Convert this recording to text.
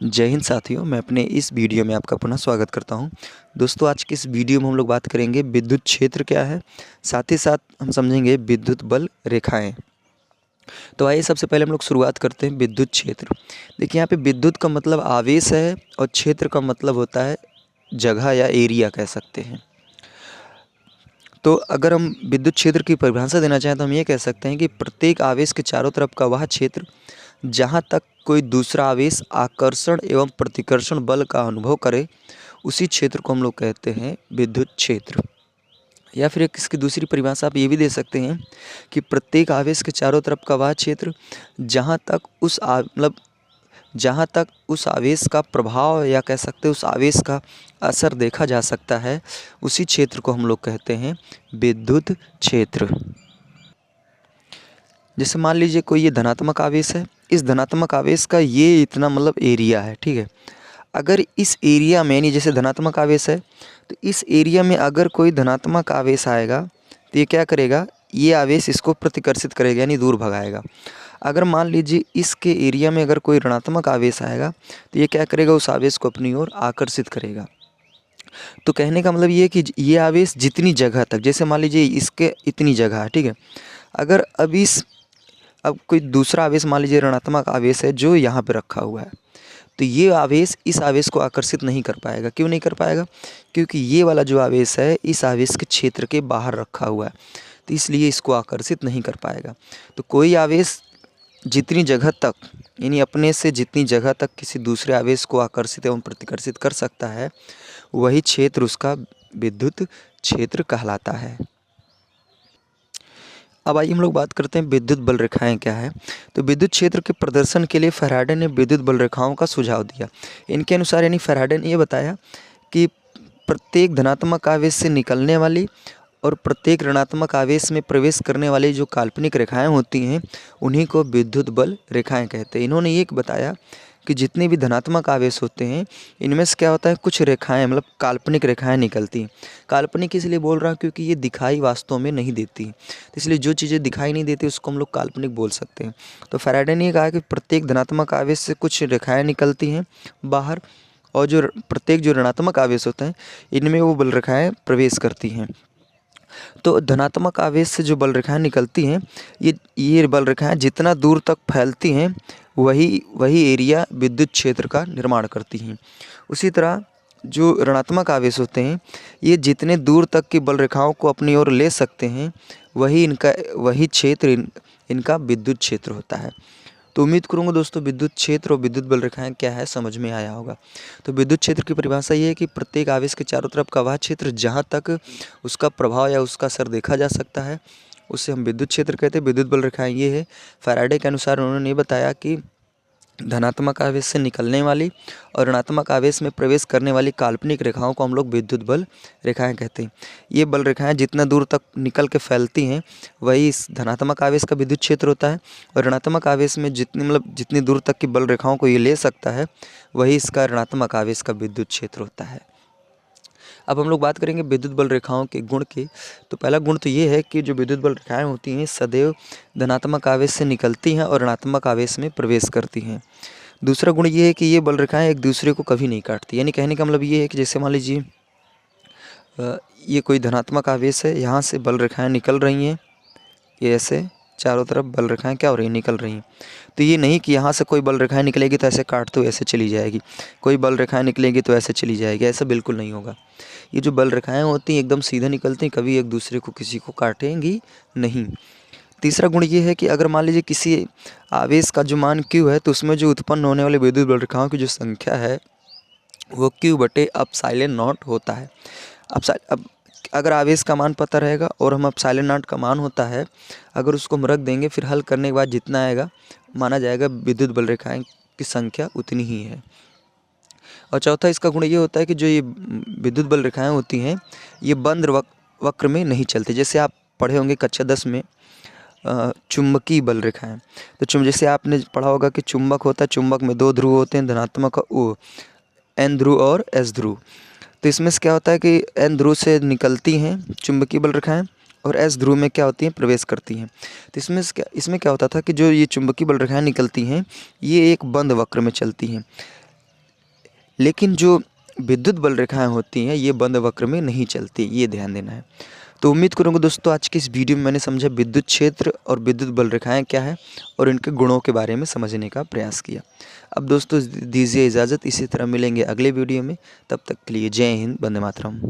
जय हिंद साथियों, मैं अपने इस वीडियो में आपका पुनः स्वागत करता हूं। दोस्तों, आज की इस वीडियो में हम लोग बात करेंगे विद्युत क्षेत्र क्या है, साथ ही साथ हम समझेंगे विद्युत बल रेखाएं। तो आइए सबसे पहले हम लोग शुरुआत करते हैं विद्युत क्षेत्र। देखिए, यहाँ पे विद्युत का मतलब आवेश है और क्षेत्र का मतलब होता है जगह या एरिया कह सकते हैं। तो अगर हम विद्युत क्षेत्र की परिभाषा देना चाहें तो हम ये कह सकते हैं कि प्रत्येक आवेश के चारों तरफ का वह क्षेत्र जहाँ तक कोई दूसरा आवेश आकर्षण एवं प्रतिकर्षण बल का अनुभव करे, उसी क्षेत्र को हम लोग कहते हैं विद्युत क्षेत्र। या फिर एक इसकी दूसरी परिभाषा आप ये भी दे सकते हैं कि प्रत्येक आवेश के चारों तरफ का वह क्षेत्र जहाँ तक उस आवेश का प्रभाव या कह सकते हैं उस आवेश का असर देखा जा सकता है, उसी क्षेत्र को हम लोग कहते हैं विद्युत क्षेत्र। जैसे मान लीजिए कोई ये धनात्मक आवेश है, इस धनात्मक आवेश का ये इतना एरिया है, ठीक है। अगर इस एरिया में यानी जैसे धनात्मक आवेश है, तो इस एरिया में अगर कोई धनात्मक आवेश आएगा तो ये क्या करेगा, ये आवेश इसको प्रतिकर्षित करेगा यानी दूर भगाएगा। अगर मान लीजिए इसके एरिया में अगर कोई ऋणात्मक आवेश आएगा तो ये क्या करेगा, उस आवेश को अपनी ओर आकर्षित करेगा। तो कहने का मतलब ये है कि ये आवेश जितनी जगह तक, जैसे मान लीजिए इसके इतनी जगह है, ठीक है। अगर अब कोई दूसरा आवेश मान लीजिए ऋणात्मक आवेश है जो यहाँ पे रखा हुआ है, तो ये आवेश इस आवेश को आकर्षित नहीं कर पाएगा। क्यों नहीं कर पाएगा? क्योंकि ये वाला जो आवेश है इस आवेश के क्षेत्र के बाहर रखा हुआ है, तो इसलिए इसको आकर्षित नहीं कर पाएगा। तो कोई आवेश जितनी जगह तक यानी अपने से जितनी जगह तक किसी दूसरे आवेश को आकर्षित एवं प्रतिकर्षित कर सकता है, वही क्षेत्र उसका विद्युत क्षेत्र कहलाता है। अब आइए हम लोग बात करते हैं विद्युत बल रेखाएं क्या है। तो विद्युत क्षेत्र के प्रदर्शन के लिए फैराडे ने विद्युत बल रेखाओं का सुझाव दिया। इनके अनुसार यानी फैराडे ने ये बताया कि प्रत्येक धनात्मक आवेश से निकलने वाली और प्रत्येक ऋणात्मक आवेश में प्रवेश करने वाली जो काल्पनिक रेखाएं होती हैं, उन्हीं को विद्युत बल रेखाएं कहते हैं। इन्होंने ये बताया कि जितने भी धनात्मक आवेश होते हैं, इनमें से क्या होता है, कुछ रेखाएं काल्पनिक रेखाएं निकलती हैं। काल्पनिक इसलिए बोल रहा हूँ क्योंकि ये दिखाई वास्तव में नहीं देती, तो इसलिए जो चीज़ें दिखाई नहीं देती उसको हम लोग काल्पनिक बोल सकते हैं। तो फैराडे ने कहा कि प्रत्येक धनात्मक आवेश से कुछ रेखाएँ निकलती हैं बाहर, और प्रत्येक जो ऋणात्मक आवेश होते हैं इनमें वो बल रेखाएँ प्रवेश करती हैं। तो धनात्मक आवेश से जो बल रेखाएं निकलती हैं, ये बल रेखाएं जितना दूर तक फैलती हैं, वही एरिया विद्युत क्षेत्र का निर्माण करती हैं। उसी तरह जो ऋणात्मक आवेश होते हैं, ये जितने दूर तक की बल रेखाओं को अपनी ओर ले सकते हैं, वही क्षेत्र इनका विद्युत क्षेत्र होता है। तो उम्मीद करूँगा दोस्तों विद्युत क्षेत्र और विद्युत बल रेखाएं क्या है समझ में आया होगा। तो विद्युत क्षेत्र की परिभाषा ये है कि प्रत्येक आवेश के चारों तरफ का वह क्षेत्र जहाँ तक उसका प्रभाव या उसका असर देखा जा सकता है, उसे हम विद्युत क्षेत्र कहते हैं। विद्युत बल रेखाएं ये है। फैराडे के अनुसार उन्होंने ये बताया कि धनात्मक आवेश से निकलने वाली और ऋणात्मक आवेश में प्रवेश करने वाली काल्पनिक रेखाओं को हम लोग विद्युत बल रेखाएं कहते हैं। ये बल रेखाएं जितना दूर तक निकल के फैलती हैं, वही इस धनात्मक आवेश का विद्युत क्षेत्र होता है, और ऋणात्मक आवेश में जितनी दूर तक की बल रेखाओं को ये ले सकता है, वही इसका ऋणात्मक आवेश का विद्युत क्षेत्र होता है। अब हम लोग बात करेंगे विद्युत बल रेखाओं के गुण की। तो पहला गुण तो ये है कि जो विद्युत बल रेखाएं होती हैं सदैव धनात्मक आवेश से निकलती हैं और ऋणात्मक आवेश में प्रवेश करती हैं। दूसरा गुण ये है कि ये बल रेखाएं एक दूसरे को कभी नहीं काटती। यानी कहने का मतलब ये है कि जैसे मान लीजिए ये कोई धनात्मक आवेश है, यहाँ से बल रेखाएँ निकल रही हैं, ये ऐसे चारों तरफ बल रेखाएं क्या हो रही हैं, निकल रही हैं। तो ये नहीं कि यहाँ से कोई बल रेखाएं निकलेगी तो ऐसे काटते हुए ऐसे चली जाएगी, कोई बल रेखाएं निकलेगी तो ऐसे चली जाएगी, ऐसा बिल्कुल नहीं होगा। ये जो बल रेखाएं होती हैं एकदम सीधे निकलती हैं, कभी एक दूसरे को किसी को काटेंगी नहीं। तीसरा गुण ये है कि अगर मान लीजिए किसी आवेश का जो मान Q है, तो उसमें जो उत्पन्न होने वाले विद्युत बल रेखाओं की जो संख्या है वो Q/ε0 होता है। अब अगर आवेश का मान पता रहेगा और हम ε0 का मान होता है, अगर उसको हम रख देंगे, फिर हल करने के बाद जितना आएगा माना जाएगा विद्युत बल रेखाएं की संख्या उतनी ही है। और चौथा इसका गुण ये होता है कि जो ये विद्युत बल रेखाएं होती हैं, ये बंद वक्र में नहीं चलती। जैसे आप पढ़े होंगे कक्षा 10 में चुंबकीय बल रेखाएं। तो जैसे आपने पढ़ा होगा कि चुंबक होता है, चुंबक में 2 ध्रुव होते हैं, धनात्मक N ध्रुव और S ध्रुव। तो इसमें से क्या होता है कि N ध्रुव से निकलती हैं चुंबकीय बल रेखाएं और S ध्रुव में क्या होती हैं, प्रवेश करती हैं। तो इसमें क्या होता था कि जो ये चुंबकीय बल रेखाएं निकलती हैं, ये एक बंद वक्र में चलती हैं। लेकिन जो विद्युत बल रेखाएं होती हैं ये बंद वक्र में नहीं चलती, ये ध्यान देना है। तो उम्मीद करूँगा दोस्तों आज की इस वीडियो में मैंने समझा विद्युत क्षेत्र और विद्युत बल रेखाएं क्या है और इनके गुणों के बारे में समझने का प्रयास किया। अब दोस्तों दीजिए इजाज़त, इसी तरह मिलेंगे अगले वीडियो में। तब तक के लिए जय हिंद, वंदे मातरम।